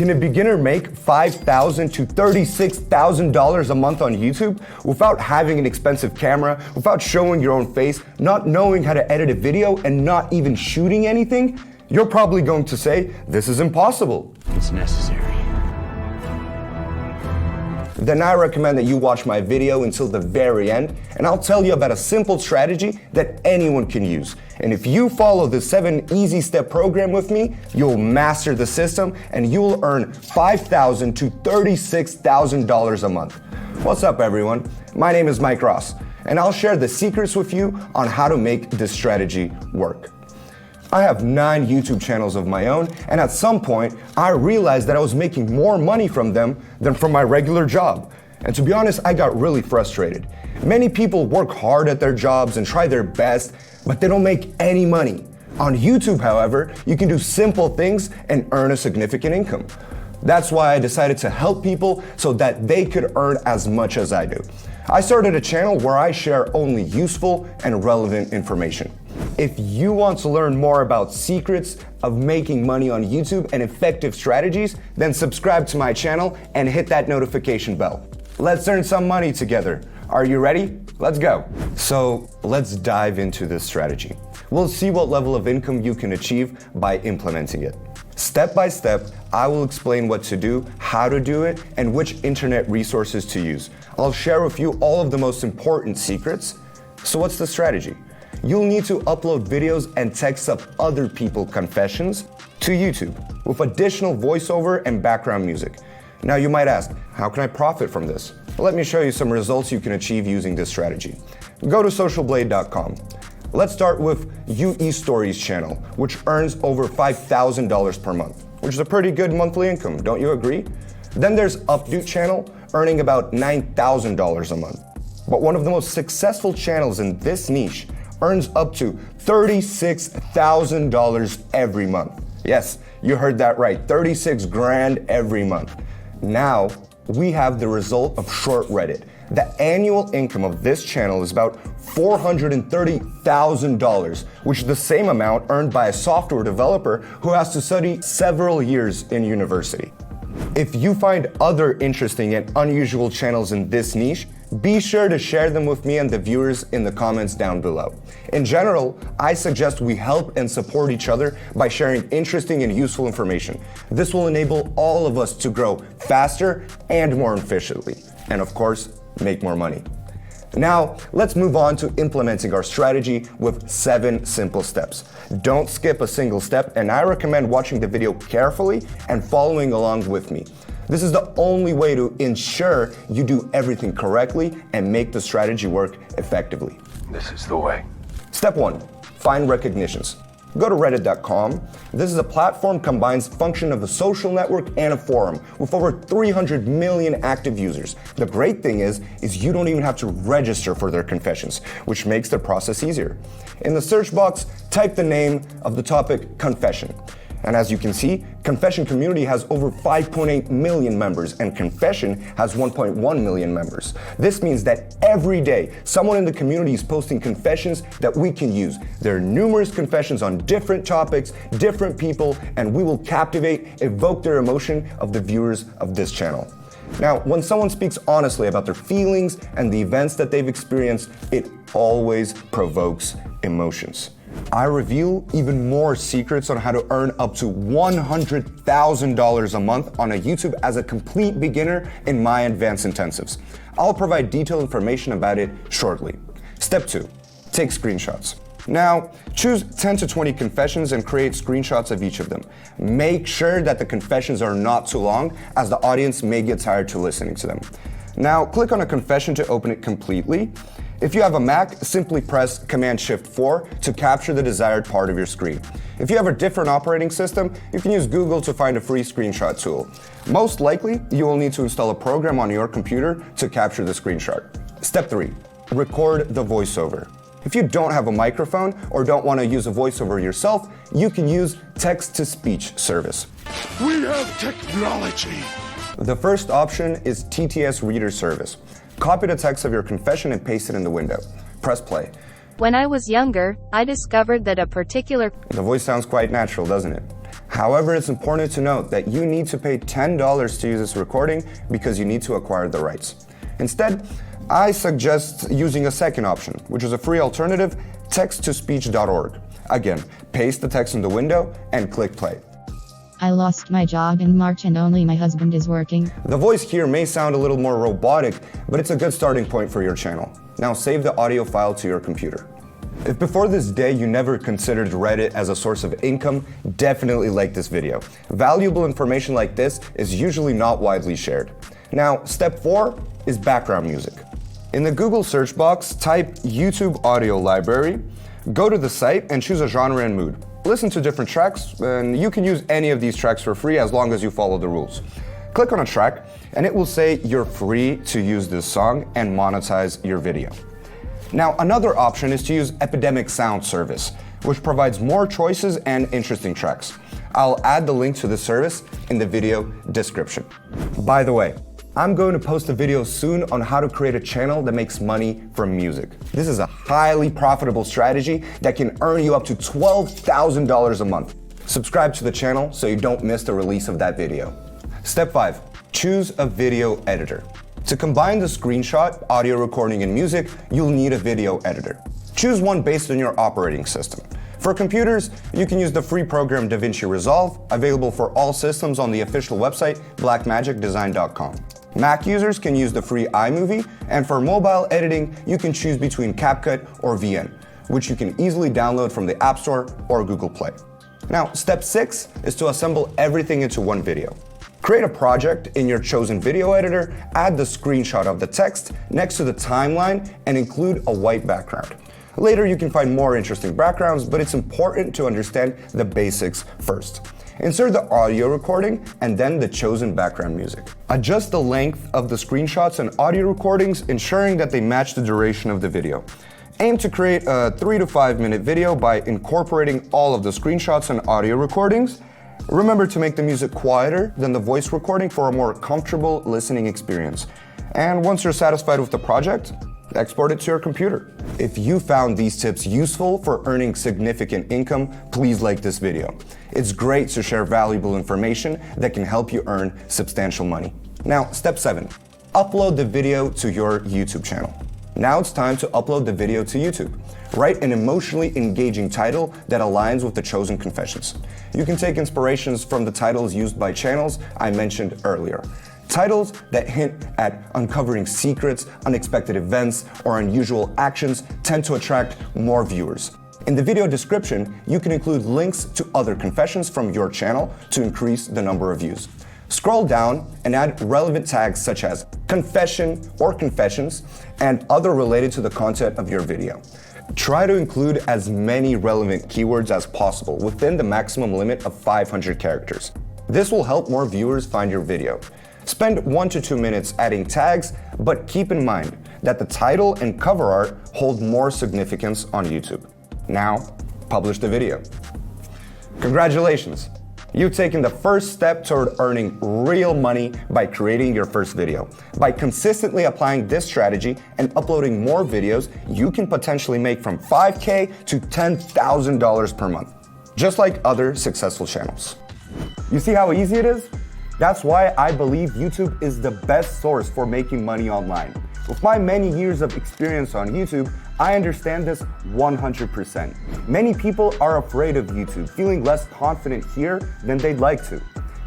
Can a beginner make $5,000 to $36,000 a month on YouTube without having an expensive camera, without showing your own face, not knowing how to edit a video, and not even shooting anything? You're probably going to say, this is impossible. It's necessary. Then I recommend that you watch my video until the very end, and I'll tell you about a simple strategy that anyone can use. And if you follow the 7 easy step program with me, you'll master the system and you'll earn $5,000 to $36,000 a month. What's up, everyone? My name is Mike Ross, and I'll share the secrets with you on how to make this strategy work. I have 9 YouTube channels of my own, and at some point, I realized that I was making more money from them than from my regular job. And to be honest, I got really frustrated. Many people work hard at their jobs and try their best, but they don't make any money. On YouTube, however, you can do simple things and earn a significant income. That's why I decided to help people so that they could earn as much as I do. I started a channel where I share only useful and relevant information. If you want to learn more about secrets of making money on YouTube and effective strategies, then subscribe to my channel and hit that notification bell. Let's earn some money together. Are you ready? Let's go. So let's dive into this strategy. We'll see what level of income you can achieve by implementing it. Step by step, I will explain what to do, how to do it, and which internet resources to use. I'll share with you all of the most important secrets. So what's the strategy? You'll need to upload videos and text up other people's confessions to YouTube with additional voiceover and background music. Now you might ask, how can I profit from this? Well, let me show you some results you can achieve using this strategy. Go to socialblade.com. Let's start with UE Stories channel, which earns over $5,000 per month, which is a pretty good monthly income, don't you agree? Then there's Updo channel, earning about $9,000 a month. But one of the most successful channels in this niche earns up to $36,000 every month. Yes, you heard that right, 36 grand every month. Now, we have the result of Short Reddit. The annual income of this channel is about $430,000, which is the same amount earned by a software developer who has to study several years in university. If you find other interesting and unusual channels in this niche, be sure to share them with me and the viewers in the comments down below. In general, I suggest we help and support each other by sharing interesting and useful information. This will enable all of us to grow faster and more efficiently, and of course, make more money. Now, let's move on to implementing our strategy with 7 simple steps. Don't skip a single step, and I recommend watching the video carefully and following along with me. This is the only way to ensure you do everything correctly and make the strategy work effectively. This is the way. Step 1, find recognitions. Go to reddit.com. This is a platform combines function of a social network and a forum with over 300 million active users. The great thing is you don't even have to register for their confessions, which makes the process easier. In the search box, type the name of the topic confession. And as you can see, Confession community has over 5.8 million members and Confession has 1.1 million members. This means that every day, someone in the community is posting confessions that we can use. There are numerous confessions on different topics, different people, and we will captivate, evoke their emotion of the viewers of this channel. Now, when someone speaks honestly about their feelings and the events that they've experienced, it always provokes emotions. I reveal even more secrets on how to earn up to $100,000 a month on a YouTube as a complete beginner in my advanced intensives. I'll provide detailed information about it shortly. Step 2, take screenshots. Now, choose 10 to 20 confessions and create screenshots of each of them. Make sure that the confessions are not too long, as the audience may get tired to listening to them. Now, click on a confession to open it completely. If you have a Mac, simply press Command-Shift-4 to capture the desired part of your screen. If you have a different operating system, you can use Google to find a free screenshot tool. Most likely, you will need to install a program on your computer to capture the screenshot. Step 3, record the voiceover. If you don't have a microphone or don't want to use a voiceover yourself, you can use text-to-speech service. We have technology. The first option is TTS Reader Service. Copy the text of your confession and paste it in the window. Press play. When I was younger, I discovered that a particular... The voice sounds quite natural, doesn't it? However, it's important to note that you need to pay $10 to use this recording because you need to acquire the rights. Instead, I suggest using a second option, which is a free alternative, text-to-speech.org. Again, paste the text in the window and click play. I lost my job in March and only my husband is working. The voice here may sound a little more robotic, but it's a good starting point for your channel. Now save the audio file to your computer. If before this day you never considered Reddit as a source of income, definitely like this video. Valuable information like this is usually not widely shared. Now, step 4 is background music. In the Google search box, type YouTube audio library, go to the site and choose a genre and mood. Listen to different tracks, and you can use any of these tracks for free as long as you follow the rules. Click on a track, and it will say you're free to use this song and monetize your video. Now, another option is to use Epidemic Sound service, which provides more choices and interesting tracks. I'll add the link to the service in the video description. By the way, I'm going to post a video soon on how to create a channel that makes money from music. This is a highly profitable strategy that can earn you up to $12,000 a month. Subscribe to the channel so you don't miss the release of that video. Step 5, choose a video editor. To combine the screenshot, audio recording, and music, you'll need a video editor. Choose one based on your operating system. For computers, you can use the free program DaVinci Resolve, available for all systems on the official website, blackmagicdesign.com. Mac users can use the free iMovie, and for mobile editing, you can choose between CapCut or VN, which you can easily download from the App Store or Google Play. Now, step 6 is to assemble everything into one video. Create a project in your chosen video editor, add the screenshot of the text next to the timeline, and include a white background. Later, you can find more interesting backgrounds, but it's important to understand the basics first. Insert the audio recording and then the chosen background music. Adjust the length of the screenshots and audio recordings, ensuring that they match the duration of the video. Aim to create a 3 to 5 minute video by incorporating all of the screenshots and audio recordings. Remember to make the music quieter than the voice recording for a more comfortable listening experience. And once you're satisfied with the project, export it to your computer. If you found these tips useful for earning significant income, please like this video. It's great to share valuable information that can help you earn substantial money. Now, step 7, upload the video to your YouTube channel. Now it's time to upload the video to YouTube. Write an emotionally engaging title that aligns with the chosen confessions. You can take inspirations from the titles used by channels I mentioned earlier. Titles that hint at uncovering secrets, unexpected events, or unusual actions tend to attract more viewers. In the video description, you can include links to other confessions from your channel to increase the number of views. Scroll down and add relevant tags such as confession or confessions and other related to the content of your video. Try to include as many relevant keywords as possible within the maximum limit of 500 characters. This will help more viewers find your video. Spend 1 to 2 minutes adding tags, but keep in mind that the title and cover art hold more significance on YouTube. Now, publish the video. Congratulations! You've taken the first step toward earning real money by creating your first video. By consistently applying this strategy and uploading more videos, you can potentially make from $5,000 to $10,000 per month, just like other successful channels. You see how easy it is? That's why I believe YouTube is the best source for making money online. With my many years of experience on YouTube, I understand this 100%. Many people are afraid of YouTube, feeling less confident here than they'd like to.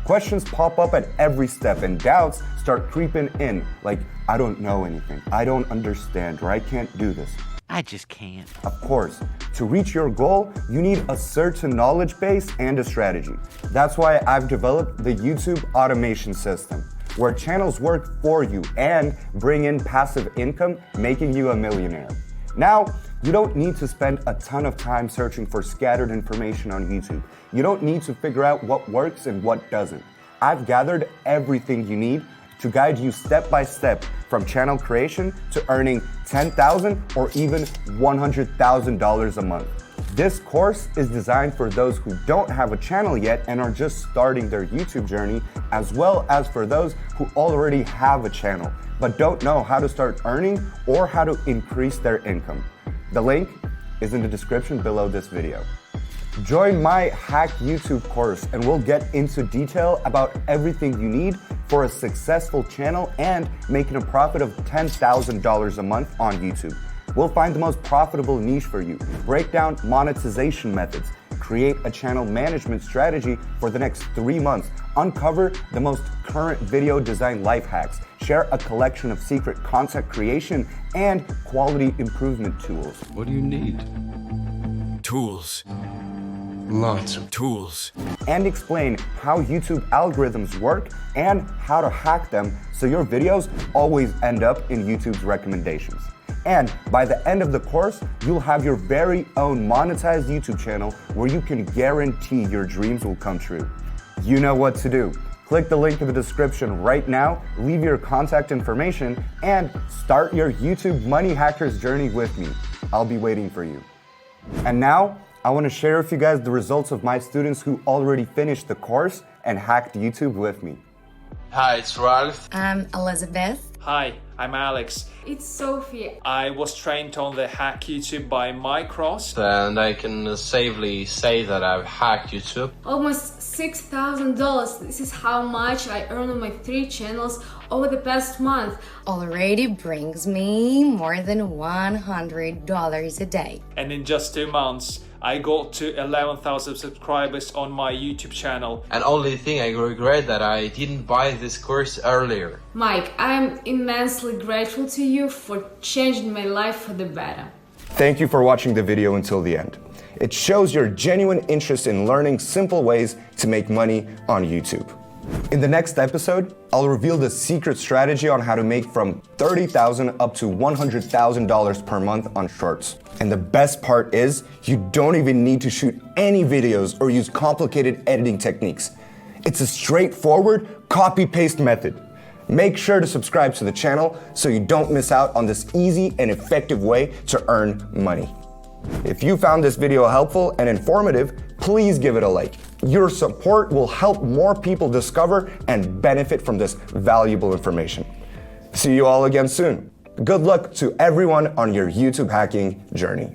Questions pop up at every step and doubts start creeping in, like, I don't know anything, I don't understand, or I can't do this. I just can't. Of course, to reach your goal, you need a certain knowledge base and a strategy. That's why I've developed the YouTube automation system, where channels work for you and bring in passive income, making you a millionaire. Now, you don't need to spend a ton of time searching for scattered information on YouTube. You don't need to figure out what works and what doesn't. I've gathered everything you need to guide you step by step from channel creation to earning $10,000 or even $100,000 a month. This course is designed for those who don't have a channel yet and are just starting their YouTube journey, as well as for those who already have a channel but don't know how to start earning or how to increase their income. The link is in the description below this video. Join my Hack YouTube course and we'll get into detail about everything you need for a successful channel and making a profit of $10,000 a month on YouTube. We'll find the most profitable niche for you, break down monetization methods, create a channel management strategy for the next 3 months, uncover the most current video design life hacks, share a collection of secret content creation and quality improvement tools. What do you need? Tools. Lots of Tools. And explain how YouTube algorithms work and how to hack them so your videos always end up in YouTube's recommendations. And by the end of the course, you'll have your very own monetized YouTube channel where you can guarantee your dreams will come true. You know what to do. Click the link in the description right now, leave your contact information, and start your YouTube money hackers journey with me. I'll be waiting for you. And now, I want to share with you guys the results of my students who already finished the course and hacked YouTube with me. Hi, it's Ralph. I'm Elizabeth. Hi, I'm Alex. It's Sophie. I was trained on the Hack YouTube by Micros. And I can safely say that I've hacked YouTube. Almost $6,000. This is how much I earned on my 3 channels over the past month. Already brings me more than $100 a day. And in just 2 months, I got to 11,000 subscribers on my YouTube channel. And only thing I regret that I didn't buy this course earlier. Mike, I'm immensely grateful to you for changing my life for the better. Thank you for watching the video until the end. It shows your genuine interest in learning simple ways to make money on YouTube. In the next episode, I'll reveal the secret strategy on how to make from $30,000 up to $100,000 per month on shorts. And the best part is, you don't even need to shoot any videos or use complicated editing techniques. It's a straightforward copy-paste method. Make sure to subscribe to the channel so you don't miss out on this easy and effective way to earn money. If you found this video helpful and informative, please give it a like. Your support will help more people discover and benefit from this valuable information. See you all again soon. Good luck to everyone on your YouTube hacking journey.